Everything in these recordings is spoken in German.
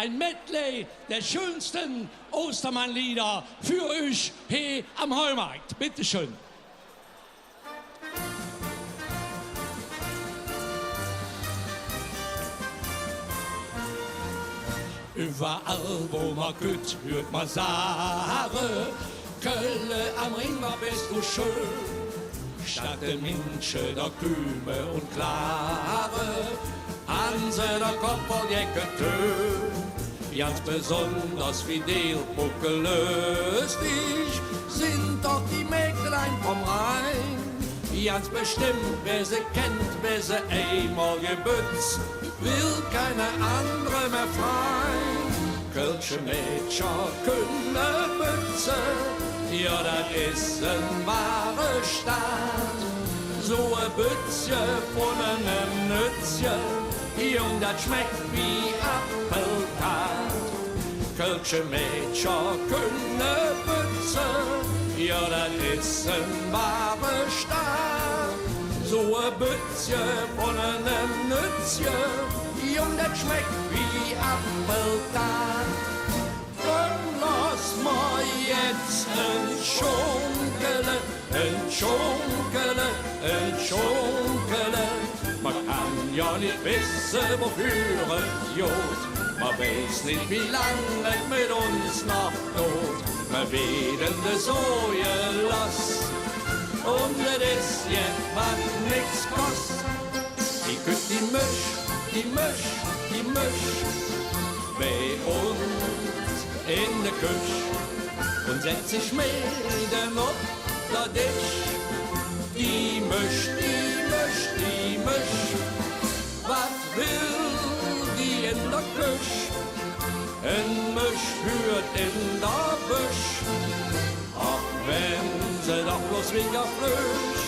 ein Medley der schönsten Ostermann-Lieder für euch hier am Heumarkt. Bitte schön. Überall, wo man gut hört man sagen, Kölle am Ring war bist du schön. Statt der Minsche, der Küme und Klare, Hanse, der Kopfball-Jäcke Tö. Ganz besonders fidel buckelöstig sind doch die Mägdlein vom Rhein. Ganz bestimmt, wer sie kennt, wer sie einmal gebützt, will keine andere mehr freien. Kölsche Mädchen können Mütze, ja, das ist ein wahre Staat. So ein Bützje von einem Nützje, jung, das schmeckt wie Apfeltat. Kölsche Mädchen können Mütze, ja, das ist ein wahre Staat. So ein Bützje von einem Nützje, jung, das schmeckt wie Apfeltat. Dann lass mal jetzt ein Schunkele, ein Schunkele, ein Schunkele. Man kann ja nicht wissen, wofür es jod. Man weiß nicht, wie lange es mit uns noch tut. Man werden de Soje los. Und das jetzt was nix kost. Die küsst die Misch, die Misch, die Misch bei uns in der Küche und setzt sich mit dem unter Tisch. Die Misch, die Misch, die Misch, was will die in der Küche? Ein Misch führt in der Büsch, auch wenn sie doch bloß weniger frisch.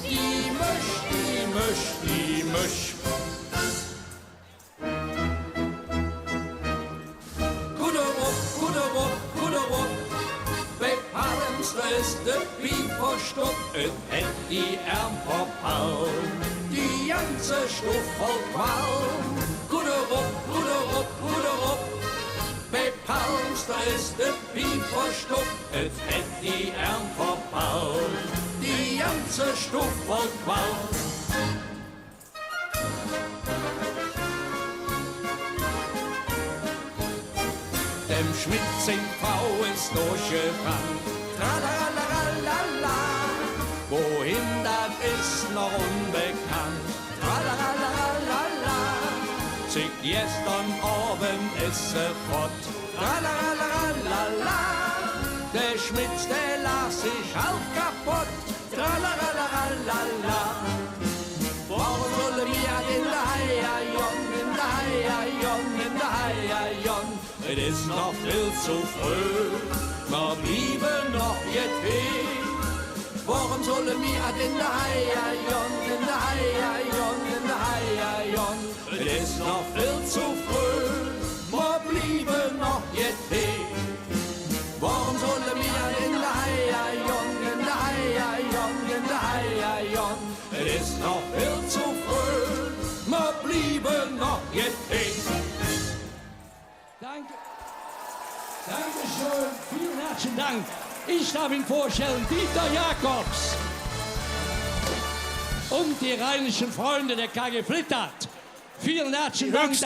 Die Misch, die Misch, die Misch. Ist de Piep verstopft, et hätt die Ärm verpalm, die ganze Stuff voll Qualm. Guderup, bei Palmster ist de Piep verstopft, et hätt die Ärm verpalm, die ganze Stuff voll Qualm. Dem Schmidt Frau ist durchgerannt, tralalalala, wohin das ist noch unbekannt, tralalalala, sich gestern Abend ist sie fort, tralalalala, der Schmitz, der las sich halb kaputt, tralalalala, warum soll wir in der Haia-Jon, in der Haia-Jon, in der Haia-Jon, es ist noch viel zu früh, wir blieben noch jetzt hier. Warum sollen wir in der Haia-Jon, in der Haia-Jon, in der Haia-Jon? Es ist noch viel zu früh, wir blieben noch jetzt hier. Warum sollen wir in der Haia-Jon, in der Haia-Jon, in der Haia-Jon? Es ist noch viel zu früh, wir blieben noch jetzt hier. Danke. Dankeschön, vielen herzlichen Dank. Ich darf Ihnen vorstellen, Dieter Jacobs und die rheinischen Freunde der KG Flittert. Vielen herzlichen Dank.